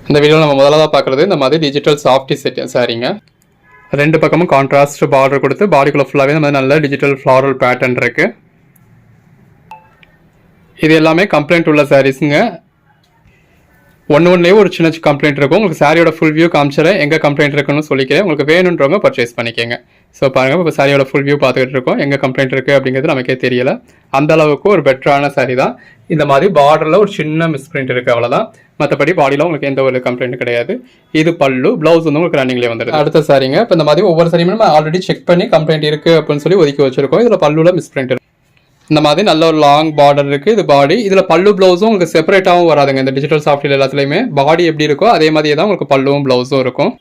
இந்த வீடியோவில் நம்ம முதலாக பார்க்குறது இந்த மாதிரி டிஜிட்டல் சாஃப்டி செட் சாரீங்க. ரெண்டு பக்கமும் கான்ட்ராஸ்ட் பார்டர் கொடுத்து பாடிக்குள்ள ஃபுல்லாகவே இந்த மாதிரி நல்ல டிஜிட்டல் ஃப்ளாரல் பேட்டர்ன் இருக்கு. இது எல்லாமே கம்ப்ளைண்ட் உள்ள சாரீஸுங்க. ஒன்றுலேயே ஒரு சின்ன கம்ப்ளைண்ட் இருக்கும். உங்களுக்கு சாரியோட ஃபுல் வியூ காமிச்சிட எங்கே கம்ப்ளைண்ட் இருக்குன்னு சொல்லிக்கிறேன். உங்களுக்கு வேணுன்றவங்க பர்ச்சேஸ் பண்ணிக்கோங்க. ஸோ பாருங்கள், இப்போ சாரியோட ஃபுல் வியூ பார்த்துக்கிட்டு இருக்கோம். எங்கே கம்ப்ளைண்ட் இருக்குது அப்படிங்கிறது நமக்கே தெரியல. அந்த அளவுக்கு ஒரு பெட்டரான சாரி தான். இந்த மாதிரி பார்டரில் ஒரு சின்ன மிஸ்பிரிண்ட் இருக்குது, அவ்வளோதான். மற்றபடி பாடியில் உங்களுக்கு எந்த ஒரு கம்ப்ளைண்ட் கிடையாது. இது பல்லு, ப்ளவுஸ் வந்து உங்களுக்கு ரன்னிங்லேயே வந்துடுது. அடுத்த சாரிங்க, இப்போ இந்த மாதிரி ஒவ்வொரு சாரியுமே நம்ம ஆல்ரெடி செக் பண்ணி கம்ப்ளைண்ட் இருக்குது அப்படின்னு சொல்லி ஒதுக்கி வச்சிருக்கோம். இதில் பல்லுவில் மிஸ்பிரிண்ட் இருக்குது. இந்த மாதிரி நல்ல ஒரு லாங் பார்டர் இருக்குது. இது பாடி. இதில் பல்லு ப்ளவுஸும் உங்களுக்கு செப்பரேட்டாகவும் வராதுங்க. இந்த டிஜிட்டல் சாஃப்ட்வேர் எல்லாத்துலேயுமே பாடி எப்படி இருக்கோ அதே மாதிரியே தான் உங்களுக்கு பல்லுவும் ப்ளவுஸும் இருக்கும்.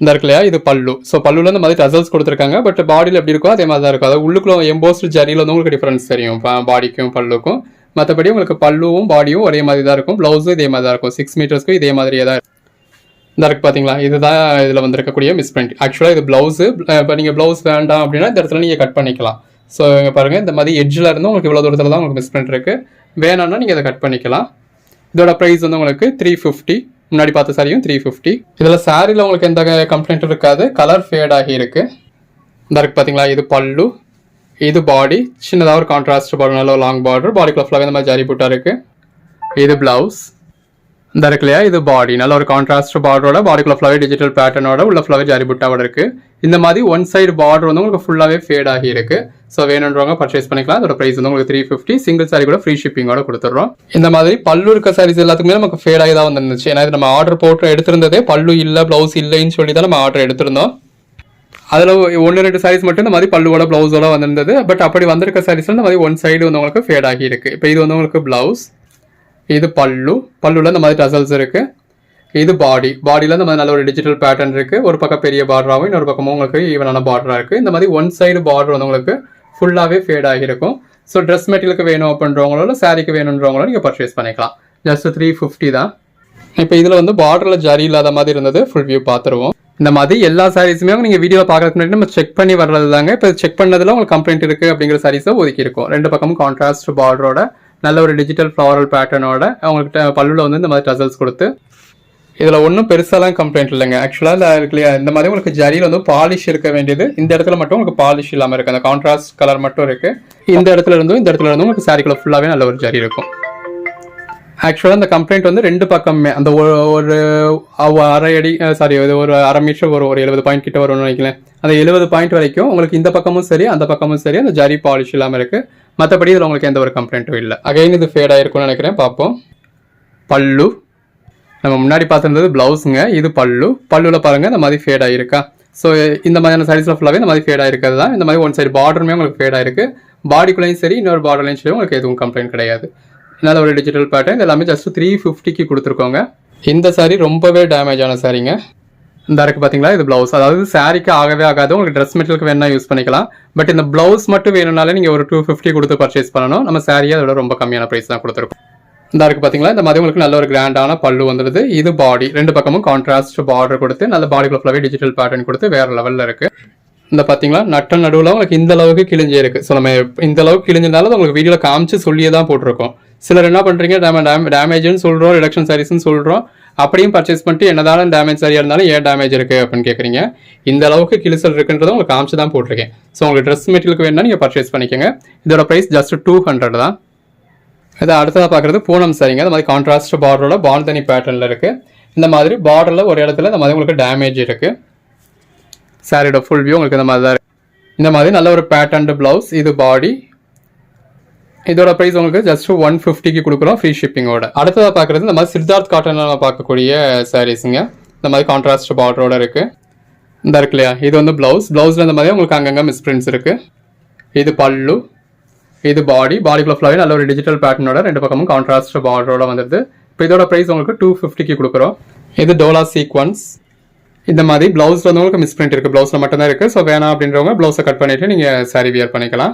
இந்த இருக்கு இல்லையா, இது பல்லு. ஸோ பல்லுவில் இந்த மாதிரி டசல்ஸ் கொடுத்துருக்காங்க. பட் பாடியில் எப்படி இருக்கோ அதே மாதிரி தான் இருக்கும். அதாவது உள்ளுக்குள்ள எம்போஸ்டு ஜரியில் வந்து உங்களுக்கு டிஃப்ரென்ஸ் தெரியும் பாடிக்கும் பல்லுக்கும். மற்றபடி உங்களுக்கு பல்லுவும் பாடியும் ஒரே மாதிரி தான் இருக்கும். ப்ளவுஸும் இதே மாதிரி தான் இருக்கும். 6 மீட்டர்ஸ்க்கும் இதே மாதிரியே தான் இருக்கும். இந்த இருக்கு பார்த்தீங்களா, இதுதான் இதில் வந்துருக்கக்கூடிய மிஸ்பிரிண்ட். ஆக்சுவலாக இது ப்ளவுஸு. இப்போ நீங்கள் ப்ளவுஸ் வேண்டாம் அப்படின்னா இந்த இடத்துல நீங்கள் கட் பண்ணிக்கலாம். ஸோ இங்கே பாருங்கள், இந்த மாதிரி எட்ஜில் இருந்து உங்களுக்கு இவ்வளோ தூரத்தில் தான் உங்களுக்கு மிஸ்பிரிண்ட் இருக்குது. வேணான்னா நீங்கள் இதை கட் பண்ணிக்கலாம். இதோட ப்ரைஸ் வந்து உங்களுக்கு 350. முன்னாடி பார்த்த சாரியும் 350. இதில் சாரியில் உங்களுக்கு எந்த கம்ப்ளைண்ட் இருக்காது. கலர் ஃபேட் ஆகி இருக்கு. இந்த இருக்கு பார்த்தீங்களா, இது பல்லு, இது பாடி. சின்னதாக ஒரு கான்ட்ராஸ்ட் பார்டர், நல்ல லாங் பார்டர். பாடிக்குள்ள ஃபுல்லாக இந்த மாதிரி ஜரி புட்டா இருக்கு. இது பிளவுஸ். இந்த இருக்கு இல்லையா, இது பாடி. நல்ல ஒரு கான்ட்ராஸ்ட் பார்டரோட பாடிக்குள்ள ஃபுல்லாகவே டிஜிட்டல் பேட்டர்னோட உள்ள ஃபுல்லாகவே ஜரி புட்டாவோட இருக்கு. இந்த மாதிரி ஒன் சைடு பார்டர் வந்து உங்களுக்கு ஃபுல்லாகவே ஃபேட் ஆகி இருக்கு. ஸோ வேணுன்றவங்க பர்ச்சேஸ் பண்ணிக்கலாம். அதோட ப்ரைஸ் வந்து உங்களுக்கு 350. சிங்கிள் சாரி கூட ஃப்ரீ ஷிப்பிங்கோட கொடுத்துட்றோம். இந்த மாதிரி பல்லு இருக்க சாரீஸ் எல்லாத்துக்குமே நமக்கு ஃபேட் ஆகி தான் வந்துருந்துச்சு. ஏன்னா இது நம்ம ஆர்டர் போட்டு எடுத்திருந்ததே பல்லு இல்லை ப்ளவுஸ் இல்லைன்னு சொல்லி தான் நம்ம ஆர்டர் எடுத்திருந்தோம். அதில் 1-2 சாரீஸ் மட்டும் இந்த மாதிரி பல்லுவோட ப்ளவுஸோட வந்திருந்தது. பட் அப்படி வந்திருக்க சாரீஸ்ல இந்த மாதிரி ஒன் சைடு வந்து உங்களுக்கு ஃபேட் ஆகி இருக்கு. இப்போ இது வந்து உங்களுக்கு பிளவுஸ், இது பல்லு. பல்லுல இந்த மாதிரி டசல்ஸ் இருக்கு. இது பாடி. பாடியில் இந்த மாதிரி நல்ல ஒரு டிஜிட்டல் பேட்டர்ன் இருக்கு. ஒரு பக்கம் பெரிய பார்டராகவும் இன்னொரு பக்கமும் உங்களுக்கு ஈவனான பார்டராக இருக்கு. இந்த மாதிரி ஒன் சைடு பார்டர் வந்து உங்களுக்கு ஃபுல்லாகவே ஃபேட் ஆகியிருக்கும். ஸோ ட்ரெஸ் மெட்டீரியலுக்கு வேணும் அப்படின்றவங்களோ சாரிக்கு வேணுன்றவங்களோ நீங்கள் பர்ச்சேஸ் பண்ணிக்கலாம். ஜஸ்ட் 350 தான். இப்போ இதில் வந்து பார்டரில் ஜரி இல்லாத மாதிரி இருந்தது. ஃபுல் வியூ பார்த்துருவோம். இந்த மாதிரி எல்லா சாரீஸுமே நீங்கள் வீடியோவில் பார்க்கறதுக்கு முன்னாடி நம்ம செக் பண்ணி வர்றது தாங்க. இப்போ செக் பண்ணதில் உங்களுக்கு கம்ப்ளைண்ட் இருக்குது அப்படிங்கிற சாரீஸை ஒதுக்கி இருக்கும். ரெண்டு பக்கமும் கான்ட்ராஸ்ட் பார்டரோட நல்ல ஒரு டிஜிட்டல் ஃப்ளாரல் பேட்டர்னோட அவங்கள்ட்ட பல்லுவில் வந்து இந்த மாதிரி டசல்ஸ் கொடுத்து. இதில் ஒன்றும் பெருசாலாம் கம்ப்ளைண்ட் இல்லைங்க. ஆக்சுவலாக இருக்கு இல்லையா, இந்த மாதிரி உங்களுக்கு ஜரியில் வந்து பாலிஷ் இருக்க வேண்டியது. இந்த இடத்துல மட்டும் உங்களுக்கு பாலிஷ் இல்லாமல் இருக்குது. அந்த கான்ட்ராஸ்ட் கலர் மட்டும் இருக்குது. இந்த இடத்துல இருந்தும் உங்களுக்கு சாரிக்குள்ள ஃபுல்லாகவே நல்ல ஒரு ஜரி இருக்கும். ஆக்சுவலாக இந்த கம்ப்ளைண்ட் வந்து ரெண்டு பக்கமே அந்த ஒரு அரை அடி ஒரு அரை மீட்டர் ஒரு 70 பாயிண்ட் கிட்ட வரும்னு நினைக்கிறேன். அந்த 70 பாயிண்ட் வரைக்கும் உங்களுக்கு இந்த பக்கமும் சரி அந்த பக்கமும் சரி அந்த ஜரி பாலிஷ் இல்லாமல் இருக்குது. மற்றபடி இதில் உங்களுக்கு எந்த ஒரு கம்ப்ளைண்ட்டும் இல்லை. அகைன் இது ஃபேட் ஆகிருக்கும்னு நினைக்கிறேன். பார்ப்போம். பல்லு நம்ம முன்னாடி பார்த்துருந்தது ப்ளவுஸுங்க. இது பல்லு. பல்லுவில் பாருங்கள் இந்த மாதிரி ஃபேட் ஆகிருக்கா. ஸோ இந்த மாதிரியான சாரீஸில் ஃபுல்லாகவே இந்த மாதிரி ஃபேட் ஆகிருக்கிறது தான். இந்த மாதிரி ஒன் சைடு பார்டருமே உங்களுக்கு ஃபேட் ஆகிருக்கு. பாடிக்குள்ளேயும் சரி இன்னொரு பார்டர்லையும் சரி உங்களுக்கு எதுவும் கம்ப்ளைண்ட் கிடையாது. நல்ல ஒரு டிஜிட்டல் பேட்டர்ன். எல்லாமே ஜஸ்ட் 350க்கு கொடுத்துருக்கோங்க. இந்த சாரீ ரொம்பவே டேமேஜ் ஆன சாரீங்க. இந்த இருக்கு பார்த்தீங்களா, இது ப்ளவுஸ். அதாவது சாரிக்கு ஆகவே ஆகாது. உங்களுக்கு ட்ரெஸ் மெட்டீரியலுக்கு வேணா யூஸ் பண்ணிக்கலாம். பட் இந்த ப்ளவுஸ் மட்டும் வேணும்னாலே நீங்கள் ஒரு 250 கொடுத்து பர்ச்சேஸ் பண்ணணும். நம்ம சாரியை அதோட ரொம்ப கம்மியான ப்ரைஸ் தான் கொடுத்துருக்கோம். இந்த இருக்கு பார்த்தீங்களா, இந்த மாதிரி உங்களுக்கு நல்ல ஒரு கிராண்டான பல்லு வந்துடுது. இது பாடி. ரெண்டு பக்கமும் கான்ட்ராஸ்ட் பார்டர் கொடுத்து நல்ல பாடிக்குள்ள ஃபுல்லாகவே டிஜிட்டல் பேட்டர்ன் கொடுத்து வேற லெவலில் இருக்கு. இந்த பார்த்தீங்களா, நட்ட நடுவில் உங்களுக்கு இந்த அளவுக்கு கிழிஞ்சே இருக்கு. ஸோ நம்ம இந்த அளவுக்கு கிழிஞ்சதுனால உங்களுக்கு வீடியோவில் காமிச்சு சொல்லியே தான் போட்டிருக்கோம். சிலர் என்ன பண்ணுறீங்க, டேமேஜ்னு சொல்கிறோம், ரிடக்ஷன் சாரீஸ்ன்னு சொல்கிறோம். அப்படியும் பர்ச்சேஸ் பண்ணிட்டு என்னதான் டேமேஜ் சரியாக இருந்தாலும் ஏன் டேமேஜ் இருக்குது அப்படின்னு கேட்குறீங்க. இந்த அளவுக்கு கிழிசல் இருக்குன்றதை உங்களுக்கு காமிச்சு தான் போட்டிருக்கேன். ஸோ உங்களுக்கு ட்ரெஸ் மெட்டீரியலுக்கு வேணும்னா நீங்கள் பர்ச்சேஸ் பண்ணிக்கோங்க. இதோட ப்ரைஸ் ஜஸ்ட் 200 தான். இதை அடுத்ததாக பார்க்குறது பூனம் சாரிங்க. இந்த மாதிரி கான்ட்ராஸ்ட் பார்டரோட பால்தனி பேட்டர்னில் இருக்குது. இந்த மாதிரி பார்டரில் ஒரு இடத்துல இந்த மாதிரி உங்களுக்கு டேமேஜ் இருக்குது. சாரியோட ஃபுல் வியூ உங்களுக்கு இந்த மாதிரி தான் இருக்குது. இந்த மாதிரி நல்ல ஒரு பேட்டர்ன்டு ப்ளவுஸ். இது பாடி. இதோட ப்ரைஸ் உங்களுக்கு ஜஸ்ட் 150க்கு கொடுக்குறோம் ஃப்ரீ ஷிப்பிங்கோட. அடுத்ததாக பார்க்குறது இந்த மாதிரி சித்தார்த் காட்டனில் பார்க்கக்கூடிய சாரீஸுங்க. இந்த மாதிரி கான்ட்ராஸ்ட் பார்டரோட இருக்குது. இந்த இருக்கு இல்லையா, இது வந்து ப்ளவுஸ். ப்ளவுஸில் இந்த மாதிரி உங்களுக்கு அங்கங்கே மிஸ்பிரிண்ட்ஸ் இருக்குது. இது பல்லு, இது பாடி. பாடிக்குள்ள ஃபுல்லாகவே நல்ல ஒரு டிஜிட்டல் பேட்டர்னோட ரெண்டு பக்கமும் கான்ட்ராஸ்ட் பார்டரோட வந்துடுது. இப்போ இதோட ப்ரைஸ் உங்களுக்கு 250க்கு கொடுக்குறோம். இது டோலா சீக்வன்ஸ். இந்த மாதிரி ப்ளவுஸில் வந்து உங்களுக்கு மிஸ்பிரிண்ட் இருக்குது. ப்ளவுஸில் மட்டும்தான் இருக்குது. ஸோ வேணாம் அப்படின்றவங்க ப்ளவுஸை கட் பண்ணிவிட்டு நீங்கள் சாரி வியர் பண்ணிக்கலாம்.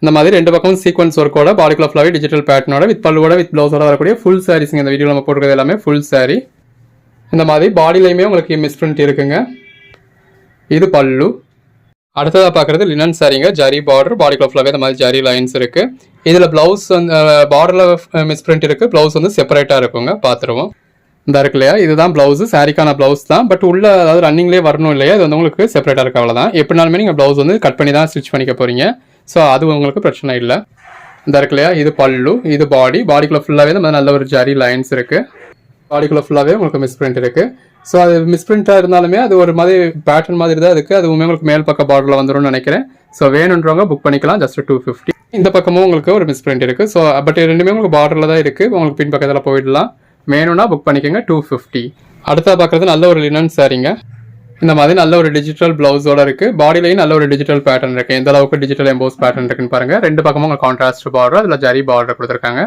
இந்த மாதிரி ரெண்டு பக்கமும் சீக்வன்ஸ் ஒர்க்கோட பாடிக்குள்ள ஃபுல்லாகவே டிஜிட்டல் பேட்டர்னோட வித் பல்லுவோட வித் ப்ளவுஸோட வரக்கூடிய ஃபுல் சாரீஸுங்க. இந்த வீடியோ நம்ம போட்டுக்கிறது எல்லாமே ஃபுல் சாரி. இந்த மாதிரி பாடியிலையுமே உங்களுக்கு மிஸ்பிரிண்ட் இருக்குங்க. இது பல்லு. அடுத்ததாக பார்க்குறது லினன் சாரிங்க. ஜரி பார்டர். பாடிக்குள்ள ஃபுல்லாகவே இந்த மாதிரி ஜரி லைன்ஸ் இருக்குது. இதில் ப்ளவுஸ் வந்து பார்டரில் மிஸ்பிரிண்ட் இருக்குது. ப்ளவுஸ் வந்து செப்பரேட்டாக இருக்குங்க. பார்த்துருவோம். இந்த இருக்கு இல்லையா, இதுதான் ப்ளவுஸு, சாரிக்கான ப்ளவுஸ் தான். பட் உள்ள அதாவது ரன்னிங்லேயே வரணும் இல்லையா, இது வந்து உங்களுக்கு செப்பரேட்டாக இருக்க அவ்வளோதான். எப்படினாலுமே நீங்கள் ப்ளவுஸ் வந்து கட் பண்ணி தான் ஸ்டிச் பண்ணிக்க போகிறீங்க. ஸோ அது உங்களுக்கு பிரச்சனை இல்லை. இந்த இருக்கு இல்லையா, இது பல்லு, இது பாடி. பாடிக்குள்ளே ஃபுல்லாகவே இந்த மாதிரி நல்ல ஒரு ஜரி லைன்ஸ் இருக்குது. பாடிக்குள்ளே ஃபுல்லாகவே உங்களுக்கு மிஸ் பிரிண்ட் இருக்குது. ஸோ அது மிஸ் பிரிண்ட்டாக இருந்தாலுமே அது ஒரு மாதிரி பேட்டர்ன் மாதிரி தான் இருக்குது. அதுவுமே உங்களுக்கு மேல் பக்க பார்டரில் வந்துடும்னு நினைக்கிறேன். ஸோ வேணுன்றவங்க புக் பண்ணிக்கலாம். ஜஸ்ட் 250. இந்த பக்கமும் உங்களுக்கு ஒரு மிஸ் பிரிண்ட் இருக்குது. ஸோ பட் ரெண்டுமே உங்களுக்கு பார்டரில் தான் இருக்குது. உங்களுக்கு பின் பக்கத்தில் போயிடலாம். வேணும்னா புக் பண்ணிக்கோங்க. 250. அடுத்தா பார்க்குறது நல்ல ஒரு லினன் சாரீங்க. இந்த மாதிரி நல்ல ஒரு டிஜிட்டல் பிளவுஸோட இருக்குது. பாடிலையும் நல்ல ஒரு டிஜிட்டல் பேட்டர்ன் இருக்குது. எந்த அளவுக்கு டிஜிட்டல் எம்போஸ் பேட்டர்ன் இருக்குன்னு பாருங்கள். ரெண்டு பக்கமும் உங்களுக்கு கான்ட்ராஸ்ட் பார்டர், அதில் ஜரி பார்டர் கொடுத்துருக்காங்க.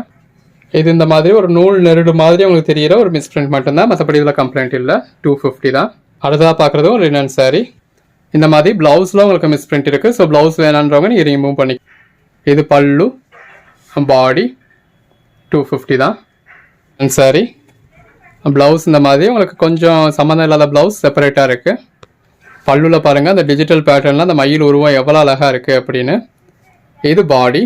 இது இந்த மாதிரி ஒரு நூல் நெருடு மாதிரி உங்களுக்கு தெரியிற ஒரு மிஸ் பிரிண்ட் மட்டும்தான். மற்றபடி இதில் கம்ப்ளைண்ட் இல்லை. 250 தான். அடுத்ததாக பார்க்குறது ஒரு லினன் சாரீ. இந்த மாதிரி ப்ளவுஸில் உங்களுக்கு மிஸ் பிரிண்ட் இருக்குது. ஸோ ப்ளவுஸ் வேணான்றவங்க நீங்கள் ரிமூவ் பண்ணி. இது பல்லு, பாடி. 250 தான். சாரி ப்ளவுஸ் இந்த மாதிரி உங்களுக்கு கொஞ்சம் சம்மந்தம் இல்லாத ப்ளவுஸ் செப்பரேட்டாக இருக்குது. பல்லுவில் பாருங்கள் அந்த டிஜிட்டல் பேட்டர்னில் அந்த மயில் உருவம் எவ்வளோ அழகாக இருக்குது அப்படின்னு. இது பாடி.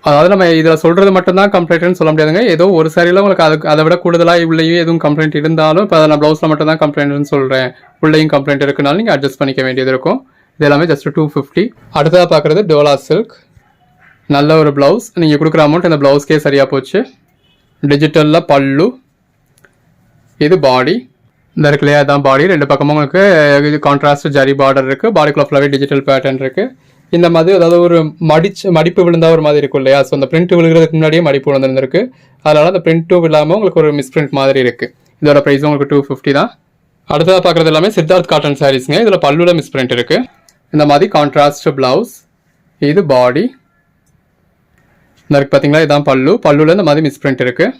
அதாவது நம்ம இதில் சொல்கிறது மட்டும்தான் கம்ப்ளைண்ட்னு சொல்ல முடியாதுங்க. ஏதோ ஒரு சாரியில் உங்களுக்கு அதை விட கூடுதலாக உள்ளேயும் எதுவும் கம்ப்ளைண்ட் இருந்தாலும் இப்போ நான் ப்ளவுஸில் மட்டும் தான் கம்ப்ளைண்ட்னு சொல்கிறேன். உள்ளேயும் கம்ப்ளைண்ட் இருக்குனாலும் நீங்கள் அட்ஜஸ்ட் பண்ணிக்க வேண்டியது இருக்கும். இது எல்லாமே ஜஸ்ட் 250. அடுத்ததாக பார்க்குறது டோலா சில்க். நல்ல ஒரு ப்ளவுஸ். நீங்கள் கொடுக்குற அமௌண்ட் இந்த ப்ளவுஸ்க்கே சரியாக போச்சு. டிஜிட்டலில் பல்லு. இது பாடி. இந்த இருக்கு இல்லையா, தான் பாடி. ரெண்டு பக்கமும் உங்களுக்கு கான்ட்ராஸ்ட் ஜரி பார்டர் இருக்குது. பாடிக்குள்ள ஃபுல்லாகவே டிஜிட்டல் பேட்டர்ன் இருக்குது. இந்த மாதிரி அதாவது ஒரு மடிப்பு விழுந்தா ஒரு மாதிரி இருக்கும் இல்லையா, ஸோ அந்த பிரிண்ட் விழுகிறதுக்கு முன்னாடியே மடிப்பு விழுந்துருக்கு. அதனால் அந்த பிரிண்ட்டும் இல்லாமல் உங்களுக்கு ஒரு மிஸ் பிரிண்ட் மாதிரி இருக்குது. இதோட ப்ரைஸ் உங்களுக்கு 250 தான். அடுத்ததாக பார்க்குறது எல்லாமே சித்தார்த் காட்டன் சாரீஸ்ங்க. இதில் பல்லுவில் மிஸ் பிரிண்ட் இருக்குது. இந்த மாதிரி கான்ட்ராஸ்ட் ப்ளவுஸ். இது பாடி. இந்த இருக்கு பார்த்தீங்களா, இதுதான் பல்லு. பல்லுவில் இந்த மாதிரி மிஸ் பிரிண்ட் இருக்குது.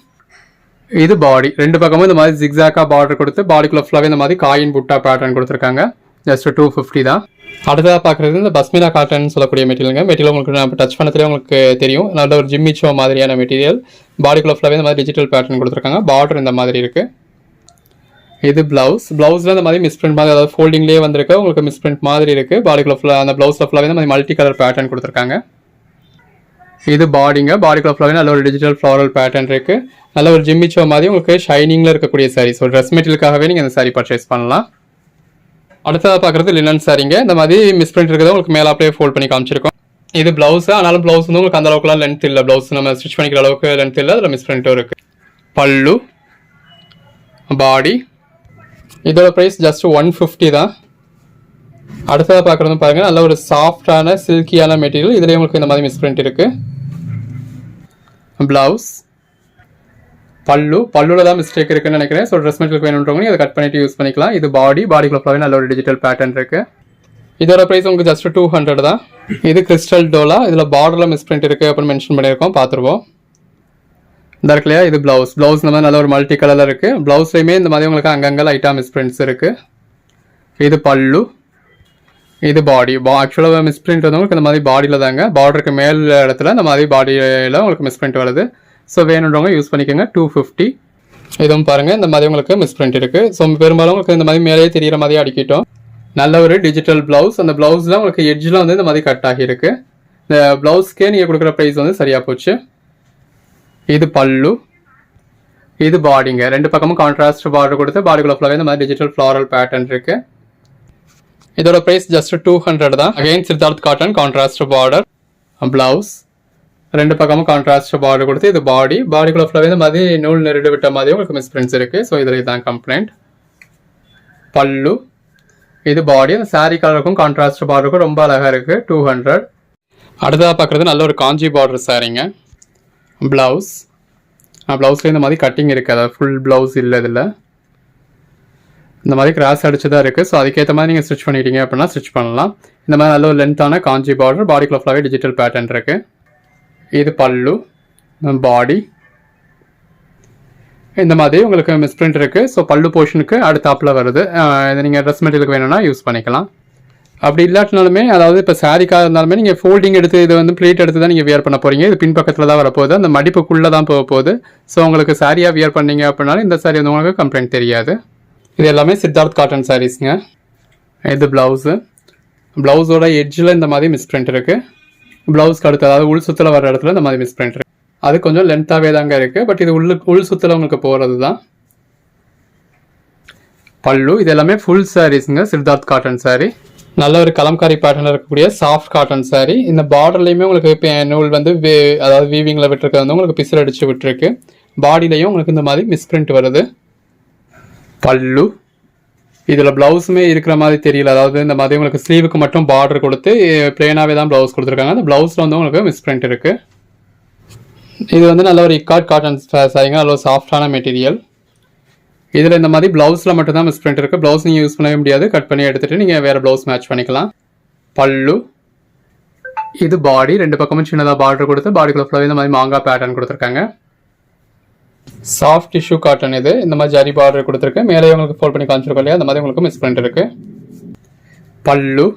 இது பாடி. ரெண்டு பக்கமும் இந்த மாதிரி ஜிக்ஸாக்காக பார்டர் கொடுத்து பாடிக்குள்ள ஃபுல்லாகவே இந்த மாதிரி காயின் புட்டா பேட்டர்ன் கொடுத்துருக்காங்க. ஜஸ்ட் 250 தான். அடுத்ததாக பார்க்குறது இந்த பஸ்மினா காட்டன் சொல்லக்கூடிய மெட்டீரியலுங்க. மெட்டீரியல் உங்களுக்கு நான் டச் பண்ணதுலேயே உங்களுக்கு தெரியும். நல்ல ஒரு ஜிம்மிச்சோ மாதிரியான மெட்டீரியல். பாடிக்குள்ள ஃபுல்லாகவே இந்த மாதிரி டிஜிட்டல் பேட்டர்ன் கொடுத்துருக்காங்க. பார்டர் இந்த மாதிரி இருக்குது. இது ப்ளவுஸ். ப்ளவுஸில் இந்த மாதிரி மிஸ் பிரிண்ட் மாதிரி அதாவது ஃபோல்டிங்லேயே வந்திருக்கு. உங்களுக்கு மிஸ் பிரிண்ட் மாதிரி இருக்குது. பாடிக்குள்ள ஃபுல்லாக அந்த ப்ளவுஸில் ஃபுல்லாகவே இந்த மாதிரி மல்டி கலர் பேட்டர்ன் கொடுத்துருக்காங்க. இது பாடிங்க. பாடிக்குள்ள ஃபுல்லாகவே நல்ல ஒரு டிஜிட்டல் ஃப்ளாரல் பேட்டர்ன் இருக்குது. நல்ல ஒரு ஜிம்மிச்சோ மாதிரி உங்களுக்கு ஷைனிங்கில் இருக்கக்கூடிய சாரீ. ஸோ ட்ரெஸ் மெட்டீரியலுக்காகவே நீங்கள் இந்த சாரீ பர்ச்சேஸ் பண்ணலாம். அடுத்ததாக பார்க்குறது லினன் சாரீங்க. இந்த மாதிரி மிஸ் பிரிண்ட் இருக்கிறத உங்களுக்கு மேலே அப்படியே ஃபோல்ட் பண்ணி காமிச்சிருக்கோம். இது ப்ளவுஸ். ஆனாலும் ப்ளவுஸ் வந்து உங்களுக்கு அந்த அளவுக்குலாம் லென்த் இல்லை. ப்ளவுஸ் நம்ம ஸ்டிச் பண்ணிக்கிற அளவுக்கு லென்த் இல்லை. அதில் மிஸ் பிரிண்ட்டும் இருக்குது. பல்லு, பாடி. இதோட ப்ரைஸ் ஜஸ்ட் 150 தான். அடுத்ததாக பார்க்குறது பாருங்கள், நல்ல ஒரு சாஃப்டான சில்கியான மெட்டீரியல். இதுலேயே உங்களுக்கு இந்த மாதிரி மிஸ் பிரிண்ட் இருக்குது. ப்ளவுஸ், பல்லுவில் தான் மிஸ்டேக் இருக்குன்னு நினைக்கிறேன். ஸோ ட்ரெஸ் மெட்டீரியல் வேணுன்றவங்க அதை கட் பண்ணிட்டு யூஸ் பண்ணிக்கலாம். இது பாடிக்குள்ள ஃபுல்லாகவே நல்ல ஒரு டிஜிட்டல் பேட்டர்ன் இருக்குது. இதோட ப்ரைஸ் உங்களுக்கு ஜஸ்ட் 200 தான். இது கிறிஸ்டல் டோலா. இதில் பார்டரில் மிஸ் பிரிண்ட் இருக்குது அப்படின்னு மென்ஷன் பண்ணியிருக்கோம். பார்த்துருவோம். இந்த இருக்கு இல்லையா, இது ப்ளவுஸ். ப்ளவுஸ் இந்த மாதிரி நல்ல ஒரு மல்டி கலரில் இருக்குது. ப்ளவுஸ்லையுமே இந்த மாதிரி உங்களுக்கு அங்கங்கே லைட்டாக மிஸ் பிரிண்ட்ஸ் இருக்குது. இது பல்லு. இது பாடி. ஆக்சுவலாக மிஸ் பிரிண்ட் வந்து உங்களுக்கு இந்த மாதிரி பாடியில் தாங்க. பார்டருக்கு மேல் இடத்துல இந்த மாதிரி பாடியில் உங்களுக்கு மிஸ் பிரிண்ட் வருது. ஸோ வேணுன்றவங்க யூஸ் பண்ணிக்கோங்க. 250. இதுவும் பாருங்கள், இந்த மாதிரி உங்களுக்கு மிஸ் பிரிண்ட் இருக்குது. ஸோ பெரும்பாலும் உங்களுக்கு இந்த மாதிரி மேலேயே தெரிகிற மாதிரி அடிக்கிட்டோம். நல்ல ஒரு டிஜிட்டல் ப்ளவுஸ். அந்த ப்ளவுஸில் உங்களுக்கு எட்ஜில் வந்து இந்த மாதிரி கட் ஆகியிருக்கு. இந்த ப்ளவுஸ்க்கே நீங்கள் கொடுக்குற ப்ரைஸ் வந்து சரியாக போச்சு. இது பல்லு. இது பாடிங்க. ரெண்டு பக்கமும் கான்ட்ராஸ்ட் பார்டர் கொடுத்து பாடிக்குள்ள ஃபுல்லாகவே இந்த மாதிரி டிஜிட்டல் ஃப்ளாரல் பேட்டர்ன் இருக்குது. இதோட ப்ரைஸ் ஜஸ்ட் 200 தான். Again Siddharth cotton contrast border. Blouse. ரெண்டு பக்கமும் கான்ட்ராஸ்ட் பார்டர் கொடுத்து இது பாடிக்குள்ள ஃபுல்லாகவே இந்த மாதிரி நூல் நெருடு விட்ட மாதிரி உங்களுக்கு மிஸ் பிரிண்ட்ஸ் இருக்குது. ஸோ இதில் இதுதான் கம்ப்ளைண்ட். பல்லு. இது பாடி. அந்த சாரீ கலருக்கும் கான்ட்ராஸ்ட் பார்டருக்கும் ரொம்ப அழகாக இருக்குது. 200. அடுத்ததாக பார்க்குறது நல்ல ஒரு காஞ்சி பார்டர் சாரீங்க. ப்ளவுஸ். ப்ளவுஸில் இந்த மாதிரி கட்டிங் இருக்குது. அதாவது ஃபுல் ப்ளவுஸ் இல்லை. இதில் இந்த மாதிரி கிராஸ் அடிச்சு தான் இருக்குது. ஸோ அதுக்கேற்ற மாதிரி நீங்கள் ஸ்டிச் பண்ணிட்டீங்க அப்படின்னா ஸ்டிச் பண்ணலாம். இந்த மாதிரி நல்ல ஒரு லென்த்தான காஞ்சி பார்டர். பாடிக்குள்ள ஃபுல்லாகவே டிஜிட்டல் பேட்டர்ன் இருக்குது. இது பல்லு, பாடி. இந்த மாதிரி உங்களுக்கு மிஸ் பிரிண்ட் இருக்குது. ஸோ பல்லு போர்ஷனுக்கு அடுத்தாப்பில் வருது. இதை நீங்கள் ட்ரெஸ் மெட்டீரியலுக்கு வேணும்னா யூஸ் பண்ணிக்கலாம். அப்படி இல்லாட்டினாலுமே அதாவது இப்போ சாரிக்காக இருந்தாலுமே நீங்கள் ஃபோல்டிங் எடுத்து இது வந்து ப்ளீட் எடுத்து தான் நீங்கள் வியர் பண்ண போகிறீங்க. இது பின்பக்கத்தில் தான் வரப்போகுது. அந்த மடிப்புக்குள்ளே தான் போக போகுது. ஸோ உங்களுக்கு சாரியாக வியர் பண்ணீங்க அப்படின்னாலும் இந்த சாரி வந்து உங்களுக்கு கம்ப்ளைண்ட் தெரியாது. இது எல்லாமே சித்தார்த் காட்டன் சாரீஸ்ங்க. இது ப்ளவுஸு. ப்ளவுஸோட எட்ஜில் இந்த மாதிரி மிஸ் பிரிண்ட் இருக்குது. ப்ளவுஸ்க்கு அடுத்து அதாவது உள் சுத்தில் வர இடத்துல இந்த மாதிரி மிஸ் பிரிண்ட் இருக்குது. அது கொஞ்சம் லென்த்தாகவே தாங்க இருக்குது. பட் இது உள் சுத்தில் உங்களுக்கு போகிறது தான். பல்லு. இது எல்லாமே ஃபுல் சாரீஸ்ங்க, சித்தார்த் காட்டன் சாரீ. நல்ல ஒரு கலம்காரி பேட்டர்னில் இருக்கக்கூடிய சாஃப்ட் காட்டன் சாரீ. இந்த பார்டர்லையுமே உங்களுக்கு இப்போ நூல் வந்து அதாவது வீவிங்கில் விட்டுருக்கிறது வந்து உங்களுக்கு பிசில் அடித்து விட்டுருக்கு. பாடியிலையும் உங்களுக்கு இந்த மாதிரி மிஸ்பிரிண்ட் வருது. பல்லு. இதில் ப்ளவுஸுமே இருக்கிற மாதிரி தெரியல. அதாவது இந்த மாதிரி உங்களுக்கு ஸ்லீவுக்கு மட்டும் பார்டர் கொடுத்து பிளேனாகவே தான் ப்ளவுஸ் கொடுத்துருக்காங்க. அந்த ப்ளவுஸில் வந்து உங்களுக்கு மிஸ்பிரிண்ட் இருக்குது. இது வந்து நல்ல ஒரு இக்காட் காட்டன் சாரீங்க, நல்ல ஒரு சாஃப்டான மெட்டீரியல். இதில் இந்த மாதிரி ப்ளவுஸில் மட்டும்தான் மிஸ்பிரிண்ட் இருக்குது. ப்ளவுஸ் நீங்கள் யூஸ் பண்ணவே முடியாது. கட் பண்ணி எடுத்துகிட்டு நீங்கள் வேறு ப்ளவுஸ் மேட்ச் பண்ணிக்கலாம். பல்லு. இது பாடி. 2 பக்கமும் சின்னதாக பார்டர் கொடுத்து பாடிக்குள்ள ஃபுல்லாகவே இந்த மாதிரி மாங்காய் பேட்டர்ன் கொடுத்துருக்காங்க. சாஃப்ட் டிஷ்யூ காட்டன் இது. இந்த மாதிரி ஜரி பார்டர் கொடுத்துருக்கு. மேலே உங்களுக்கு ஃபோல்ட் பண்ணி காமிச்சிருக்கோம் இல்லையா, அந்த மாதிரி உங்களுக்கு மிஸ்பிரிண்ட் இருக்குது. பல்லு.